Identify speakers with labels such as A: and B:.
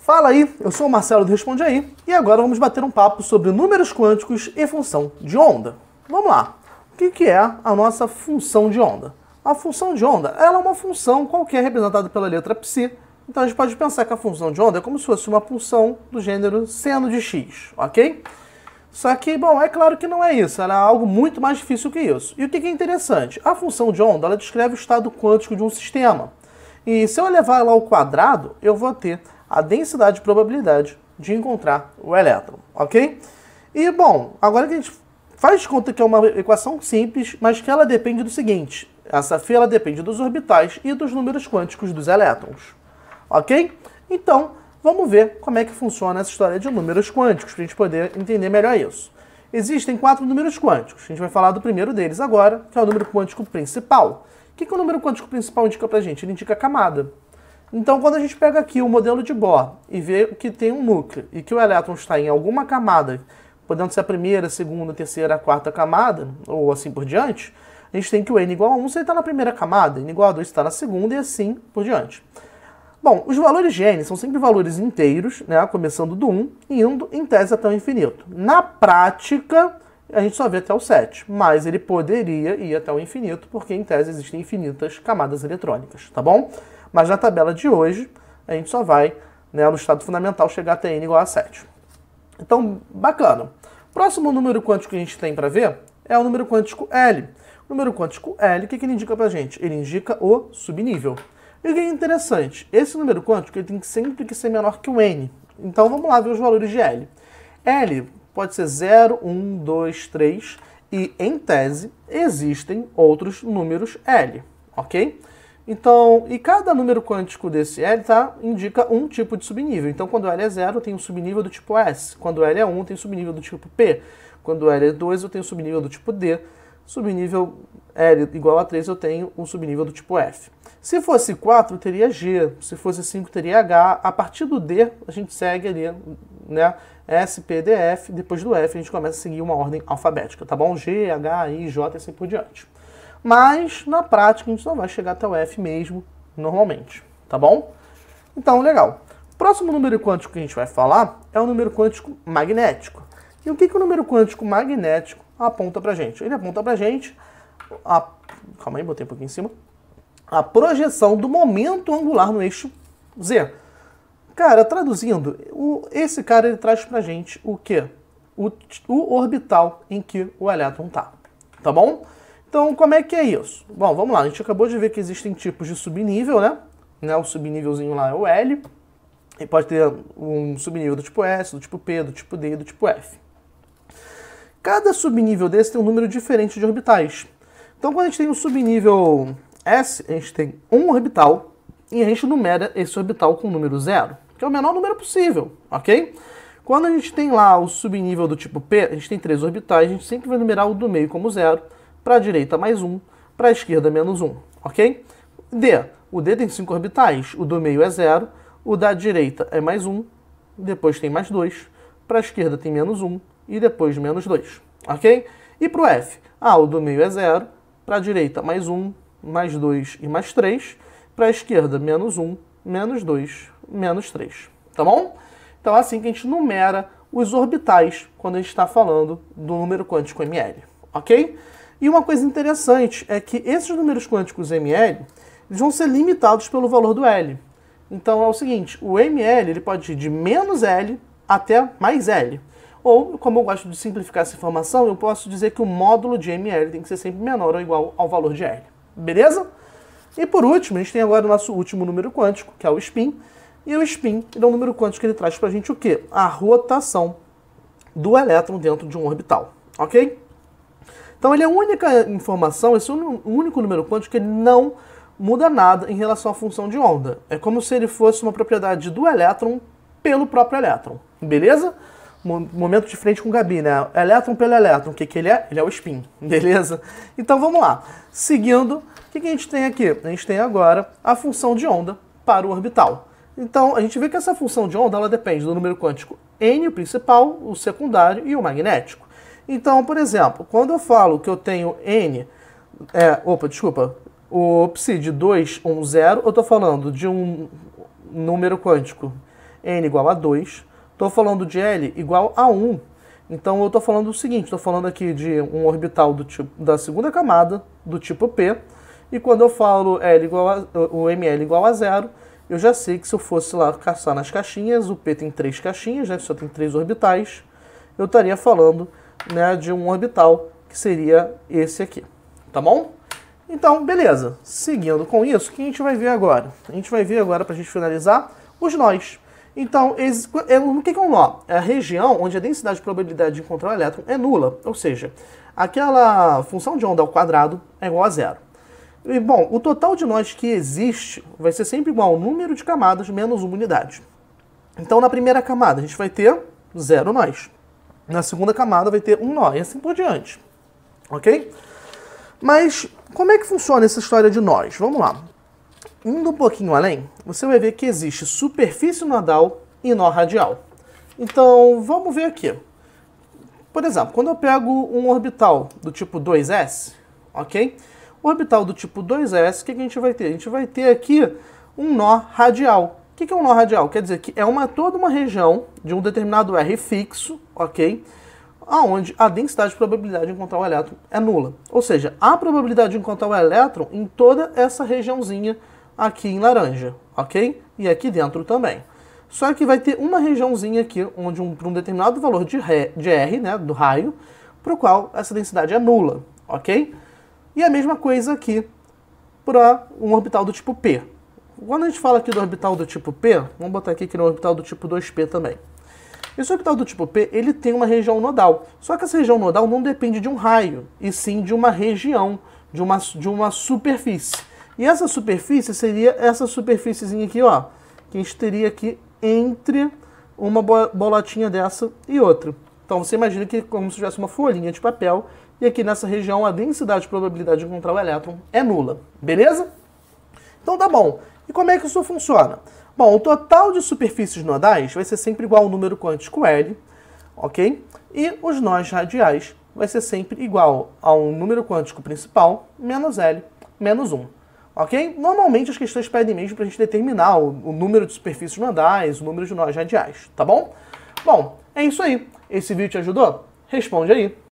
A: Fala aí, eu sou o Marcelo do Responde Aí e agora vamos bater um papo sobre números quânticos e função de onda. Vamos lá, o que é a nossa função de onda? A função de onda ela é uma função qualquer representada pela letra psi, então a gente pode pensar que a função de onda é como se fosse uma função do gênero seno de x, ok? Só que, bom, é claro que não é isso, ela é algo muito mais difícil que isso. E o que é interessante? A função de onda ela descreve o estado quântico de um sistema. E se eu elevar ela ao quadrado, eu vou ter a densidade de probabilidade de encontrar o elétron, ok? E, bom, agora que a gente faz de conta que é uma equação simples, mas que ela depende do seguinte, essa φ ela depende dos orbitais e dos números quânticos dos elétrons, ok? Então, vamos ver como é que funciona essa história de números quânticos, para a gente poder entender melhor isso. Existem 4 números quânticos, a gente vai falar do primeiro deles agora, que é o número quântico principal. O que o número quântico principal indica pra gente? Ele indica a camada. Então, quando a gente pega aqui o modelo de Bohr e vê que tem um núcleo e que o elétron está em alguma camada, podendo ser a primeira, a segunda, a terceira, a quarta camada, ou assim por diante, a gente tem que o n igual a 1 se ele está na primeira camada, n igual a 2 se está na segunda e assim por diante. Bom, os valores de n são sempre valores inteiros, né, começando do 1 e indo em tese até o infinito. Na prática, a gente só vê até o 7, mas ele poderia ir até o infinito, porque em tese existem infinitas camadas eletrônicas, tá bom? Mas na tabela de hoje, a gente só vai, né, no estado fundamental, chegar até n igual a 7. Então, bacana. Próximo número quântico que a gente tem para ver é o número quântico L. O número quântico L, o que ele indica pra gente? Ele indica o subnível. E o que é interessante, esse número quântico ele tem sempre que ser menor que o n. Então, vamos lá ver os valores de L. L pode ser 0, 1, 2, 3 e, em tese, existem outros números L, ok? Então, e cada número quântico desse L indica um tipo de subnível. Então, quando L é 0, eu tenho um subnível do tipo S. Quando L é 1, eu tenho subnível do tipo P. Quando L é 2, eu tenho subnível do tipo D. Subnível L igual a 3, eu tenho um subnível do tipo F. Se fosse 4, teria G. Se fosse 5, teria H. A partir do D, a gente segue ali, né? S, P, D, F. Depois do F, a gente começa a seguir uma ordem alfabética, tá bom? G, H, I, J e assim por diante. Mas, na prática, a gente só vai chegar até o F mesmo, normalmente, tá bom? Então, legal. O próximo número quântico que a gente vai falar é o número quântico magnético. E o que o número quântico magnético aponta pra gente? Ele aponta pra gente calma aí, botei um pouquinho em cima. A projeção do momento angular no eixo Z. Cara, traduzindo, esse cara ele traz pra gente o quê? O orbital em que o elétron tá bom? Então, como é que é isso? Bom, vamos lá, a gente acabou de ver que existem tipos de subnível, né? O subnívelzinho lá é o L, e pode ter um subnível do tipo S, do tipo P, do tipo D e do tipo F. Cada subnível desse tem um número diferente de orbitais. Então, quando a gente tem o subnível S, a gente tem um orbital, e a gente numera esse orbital com o número 0, que é o menor número possível, ok? Quando a gente tem lá o subnível do tipo P, a gente tem 3 orbitais, a gente sempre vai numerar o do meio como 0, para a direita mais 1, para a esquerda menos 1, ok? D, o D tem 5 orbitais, o do meio é 0, o da direita é mais 1, depois tem mais 2, para a esquerda tem menos 1 e depois menos 2, ok? E para o F, o do meio é 0, para a direita mais 1, mais 2 e mais 3, para a esquerda menos 1, menos 2, menos 3, tá bom? Então é assim que a gente numera os orbitais quando a gente está falando do número quântico ml, ok? E uma coisa interessante é que esses números quânticos ml eles vão ser limitados pelo valor do L. Então é o seguinte, o ml ele pode ir de menos L até mais L. Ou, como eu gosto de simplificar essa informação, eu posso dizer que o módulo de ml tem que ser sempre menor ou igual ao valor de L. Beleza? E por último, a gente tem agora o nosso último número quântico, que é o spin. E o spin é um número quântico que ele traz pra gente o quê? A rotação do elétron dentro de um orbital. Ok? Então ele é a única informação, esse único número quântico que ele não muda nada em relação à função de onda. É como se ele fosse uma propriedade do elétron pelo próprio elétron. Beleza? Momento de frente com o Gabi, né? Elétron pelo elétron. O que ele é? Ele é o spin. Beleza? Então vamos lá. Seguindo, o que a gente tem aqui? A gente tem agora a função de onda para o orbital. Então a gente vê que essa função de onda ela depende do número quântico n, o principal, o secundário e o magnético. Então, por exemplo, quando eu falo que eu tenho n, o psi de 2, 1, 0, eu estou falando de um número quântico n igual a 2. Estou falando de L igual a 1. Então eu estou falando o seguinte, estou falando aqui de um orbital do tipo, da segunda camada, do tipo P, e quando eu falo o ml igual a 0, eu já sei que se eu fosse lá caçar nas caixinhas, o P tem 3 caixinhas, né, só tem 3 orbitais, eu estaria falando, né, de um orbital que seria esse aqui, tá bom? Então, beleza. Seguindo com isso, o que a gente vai ver agora? A gente vai ver agora, para a gente finalizar, os nós. Então, o que é um nó? É a região onde a densidade de probabilidade de encontrar o elétron é nula, ou seja, aquela função de onda ao quadrado é igual a 0. E, bom, o total de nós que existe vai ser sempre igual ao número de camadas menos uma unidade. Então, na primeira camada, a gente vai ter 0 nós. Na segunda camada vai ter um nó, e assim por diante. Ok? Mas, como é que funciona essa história de nós? Vamos lá. Indo um pouquinho além, você vai ver que existe superfície nodal e nó radial. Então, vamos ver aqui. Por exemplo, quando eu pego um orbital do tipo 2s, ok? O orbital do tipo 2s, o que a gente vai ter? A gente vai ter aqui um nó radial. O que é um nó radial? Quer dizer que é toda uma região de um determinado R fixo, ok? Onde a densidade de probabilidade de encontrar o elétron é nula. Ou seja, a probabilidade de encontrar o elétron em toda essa regiãozinha aqui em laranja, ok? E aqui dentro também. Só que vai ter uma regiãozinha aqui, onde para um determinado valor de R, né, do raio, para o qual essa densidade é nula, ok? E a mesma coisa aqui para um orbital do tipo P. Quando a gente fala aqui do orbital do tipo P, vamos botar aqui que no orbital do tipo 2P também. Esse orbital do tipo P, ele tem uma região nodal. Só que essa região nodal não depende de um raio, e sim de uma região, de uma superfície. E essa superfície seria essa superfíciezinha aqui, ó, que a gente teria aqui entre uma bolotinha dessa e outra. Então você imagina que é como se tivesse uma folhinha de papel, e aqui nessa região a densidade de probabilidade de encontrar o elétron é nula. Beleza? Então tá bom. E como é que isso funciona? Bom, o total de superfícies nodais vai ser sempre igual ao número quântico L, ok? E os nós radiais vai ser sempre igual ao número quântico principal menos L menos 1, ok? Normalmente as questões pedem mesmo para a gente determinar o número de superfícies nodais, o número de nós radiais, tá bom? Bom, é isso aí. Esse vídeo te ajudou? Responde aí.